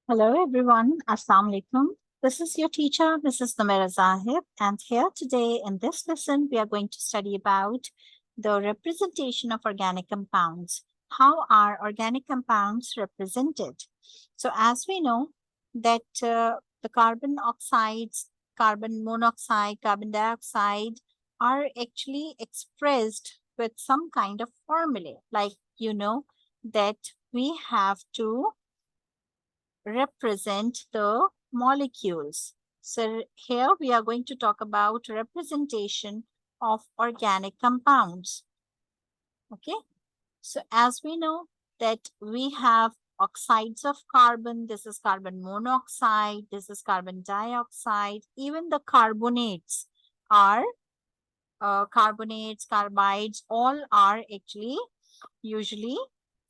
Hello everyone, Assalamu alaikum. This is your teacher, Mrs. Numera Zahid, and here today in this lesson we are going to study about the representation of organic compounds. How are organic compounds represented? So as we know that the carbon oxides, carbon monoxide, carbon dioxide are actually expressed with some kind of formulae. Like you know that we have to represent the molecules. So here we are going to talk about representation of organic compounds. Okay. So as we know that we have oxides of carbon, this is carbon monoxide, this is carbon dioxide, even the carbonates are carbonates, carbides, all are actually usually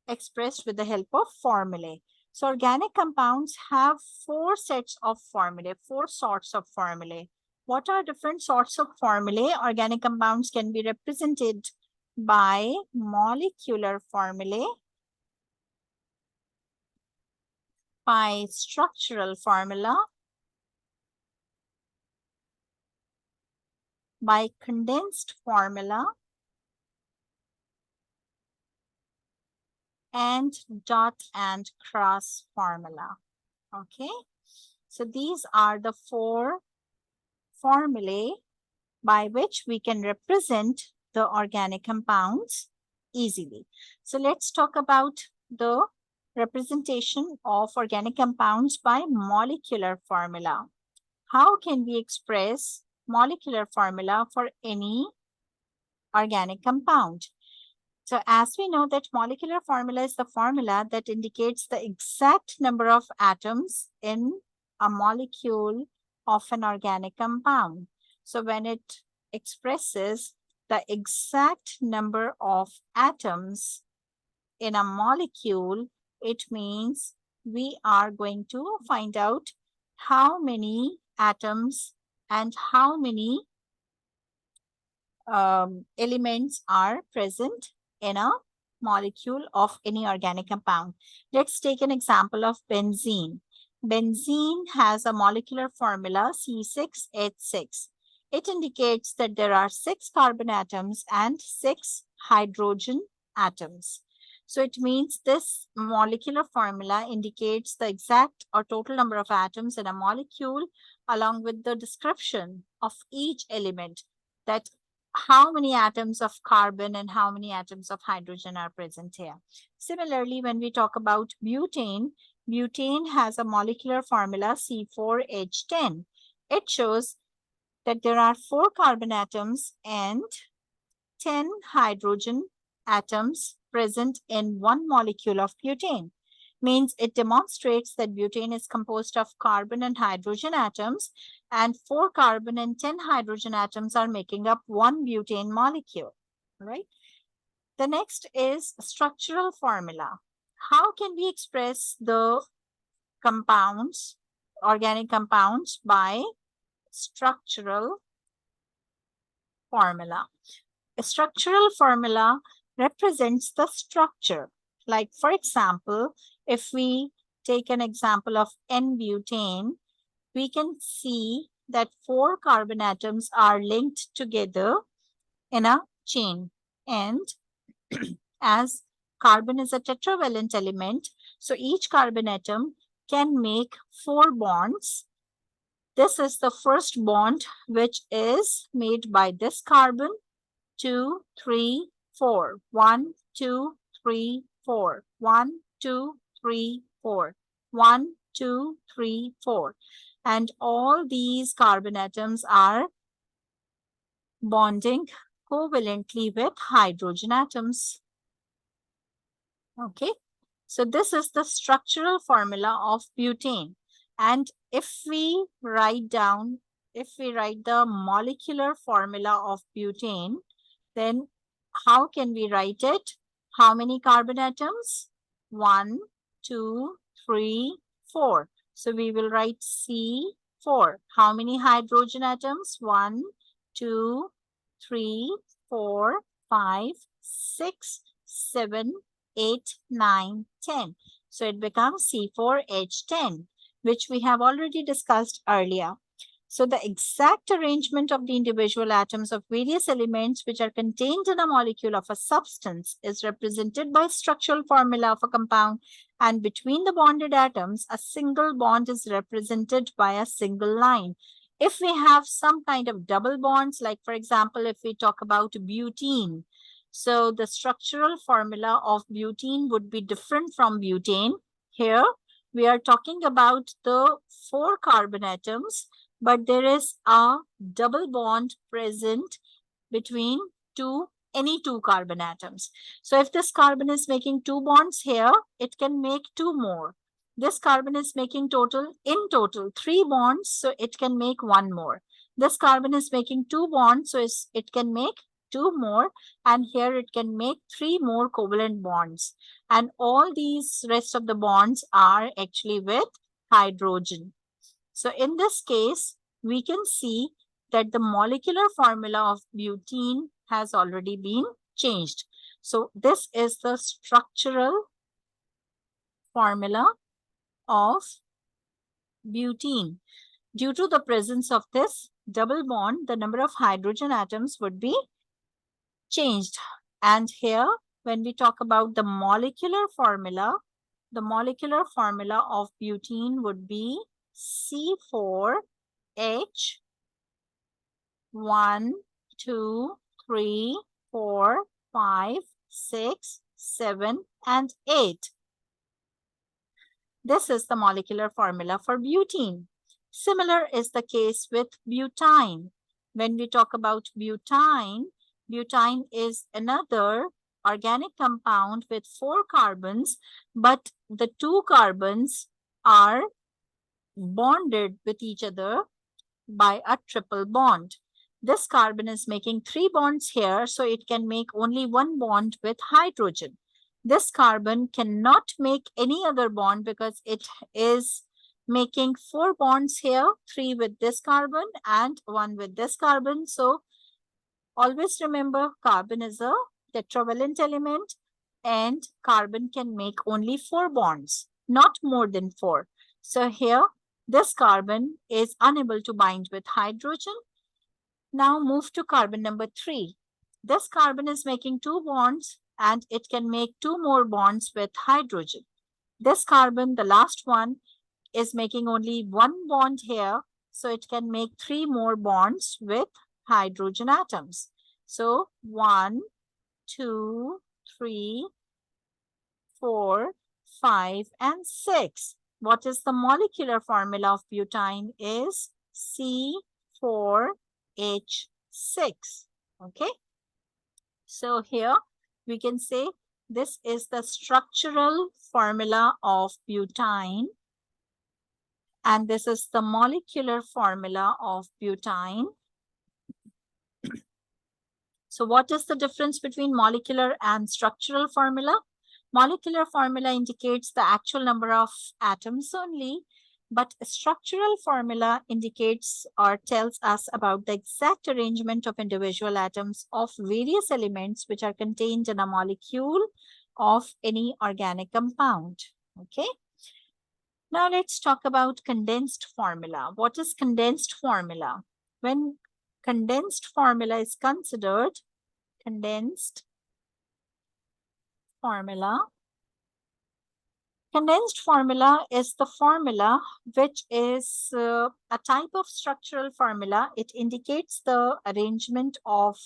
expressed with the help of formulae. So organic compounds have four sets of formulae, four sorts of formulae. What are different sorts of formulae? Organic compounds can be represented by molecular formulae, by structural formula, by condensed formula, and dot and cross formula. Okay, so these are the four formulae by which we can represent the organic compounds easily. So let's talk about the representation of organic compounds by molecular formula. How can we express molecular formula for any organic compound? So as we know that molecular formula is the formula that indicates the exact number of atoms in a molecule of an organic compound. So when it expresses the exact number of atoms in a molecule, it means we are going to find out how many atoms and how many elements are present in a molecule of any organic compound. Let's take an example of benzene. Benzene has a molecular formula C6H6. It indicates that there are 6 carbon atoms and 6 hydrogen atoms. So it means this molecular formula indicates the exact or total number of atoms in a molecule along with the description of each element, that how many atoms of carbon and how many atoms of hydrogen are present here. Similarly, when we talk about butane, butane has a molecular formula C4H10. It shows that there are 4 carbon atoms and 10 hydrogen atoms present in one molecule of butane. Means it demonstrates that butane is composed of carbon and hydrogen atoms, and 4 carbon and 10 hydrogen atoms are making up one butane molecule, right? The next is structural formula. How can we express the compounds, organic compounds, by structural formula? A structural formula represents the structure. Like, for example, if we take an example of N-butane, we can see that 4 carbon atoms are linked together in a chain. And as carbon is a tetravalent element, so each carbon atom can make 4 bonds. This is the first bond which is made by this carbon. 2, 3, 4. 1, 2, 3, 4. 1, 2, 3, 4. 1, 2, 3, 4. And all these carbon atoms are bonding covalently with hydrogen atoms. Okay. So this is the structural formula of butane. And if we write the molecular formula of butane, then how can we write it? How many carbon atoms? 1, 2, 3, 4. So we will write C4. How many hydrogen atoms? 1, 2, 3, 4, 5, 6, 7, 8, 9, 10. So it becomes C4H10, which we have already discussed earlier. So the exact arrangement of the individual atoms of various elements which are contained in a molecule of a substance is represented by structural formula of a compound, and between the bonded atoms, a single bond is represented by a single line. If we have some kind of double bonds, like for example, if we talk about butene, so the structural formula of butene would be different from butane. Here, we are talking about the 4 carbon atoms, but there is a double bond present between any two carbon atoms. So if this carbon is making 2 bonds here, it can make 2 more. This carbon is making in total 3 bonds, so it can make 1 more. This carbon is making 2 bonds, so it can make 2 more, and here it can make 3 more covalent bonds. And all these rest of the bonds are actually with hydrogen. So in this case, we can see that the molecular formula of butene has already been changed. So this is the structural formula of butene. Due to the presence of this double bond, the number of hydrogen atoms would be changed. And here, when we talk about the molecular formula of butene would be C4H 1, 2, 3, 4, 5, 6, 7, and 8. This is the molecular formula for butene. Similar is the case with butane. When we talk about butane is another organic compound with 4 carbons, but the 2 carbons are bonded with each other by a triple bond. This carbon is making 3 bonds here, so it can make only 1 bond with hydrogen. This carbon cannot make any other bond because it is making 4 bonds here, 3 with this carbon and 1 with this carbon. So always remember, carbon is a tetravalent element and carbon can make only 4 bonds, not more than 4. So here, this carbon is unable to bind with hydrogen. Now move to carbon number 3. This carbon is making 2 bonds and it can make 2 more bonds with hydrogen. This carbon, the last one, is making only 1 bond here, so it can make 3 more bonds with hydrogen atoms. So 1, 2, 3, 4, 5, and 6. What is the molecular formula of butane is C4H6. Okay. So here we can say this is the structural formula of butane. And this is the molecular formula of butane. So what is the difference between molecular and structural formula? Molecular formula indicates the actual number of atoms only, but structural formula indicates or tells us about the exact arrangement of individual atoms of various elements which are contained in a molecule of any organic compound. Okay. Now let's talk about condensed formula. What is condensed formula? When condensed formula is considered, condensed formula is the formula which is a type of structural formula. It indicates the arrangement of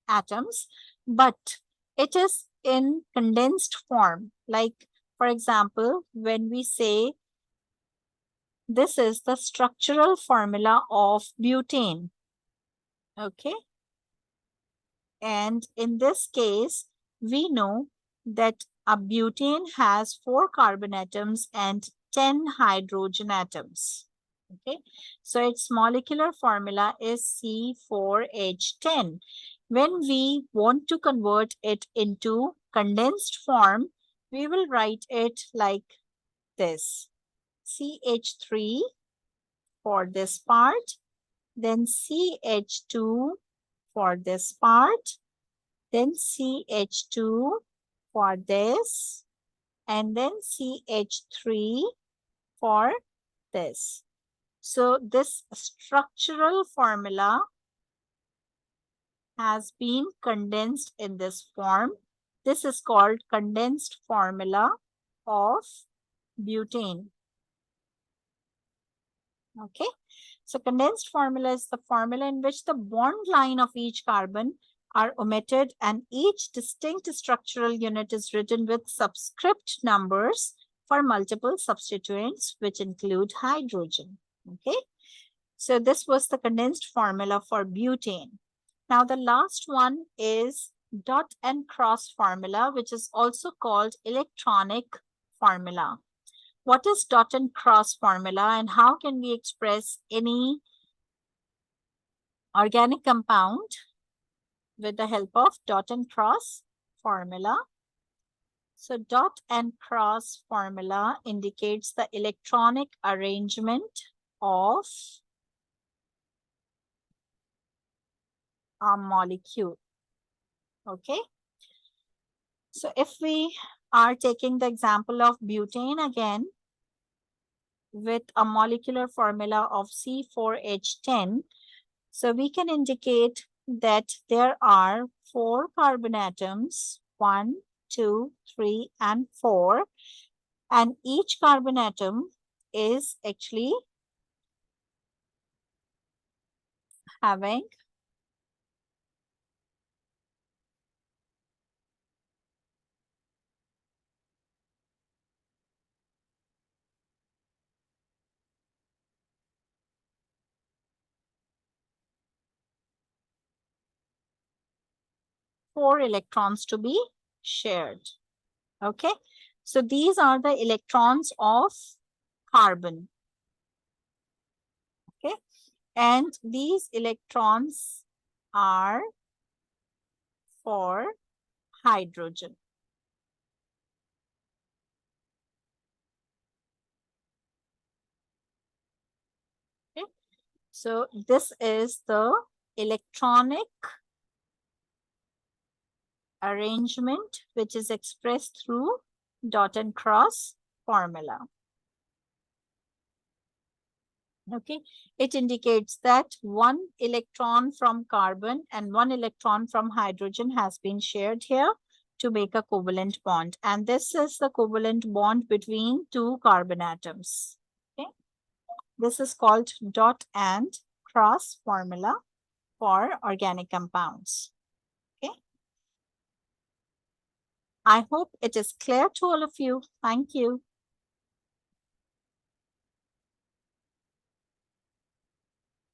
atoms, but it is in condensed form. Like, for example, when we say this is the structural formula of butane. Okay. And in this case, we know that a butane has 4 carbon atoms and 10 hydrogen atoms. Okay. So its molecular formula is C4H10. When we want to convert it into condensed form, we will write it like this. CH3 for this part, then CH2 for this part, then CH2 for this, and then CH3 for this. So this structural formula has been condensed in this form. This is called condensed formula of butane. Okay, so condensed formula is the formula in which the bond line of each carbon are omitted and each distinct structural unit is written with subscript numbers for multiple substituents, which include hydrogen. Okay, so this was the condensed formula for butane. Now the last one is dot and cross formula, which is also called electronic formula. What is dot and cross formula and how can we express any organic compound with the help of dot and cross formula? So dot and cross formula indicates the electronic arrangement of a molecule. Okay. So if we are taking the example of butane again, with a molecular formula of C4H10, so we can indicate that there are 4 carbon atoms, 1, 2, 3, and 4, and each carbon atom is actually having four electrons to be shared. Okay, so these are the electrons of carbon. Okay, and these electrons are for hydrogen. Okay, so this is the electronic arrangement which is expressed through dot and cross formula. Okay, it indicates that 1 electron from carbon and 1 electron from hydrogen has been shared here to make a covalent bond, and this is the covalent bond between 2 carbon atoms. Okay, this is called dot and cross formula for organic compounds. Okay, I hope it is clear to all of you. Thank you.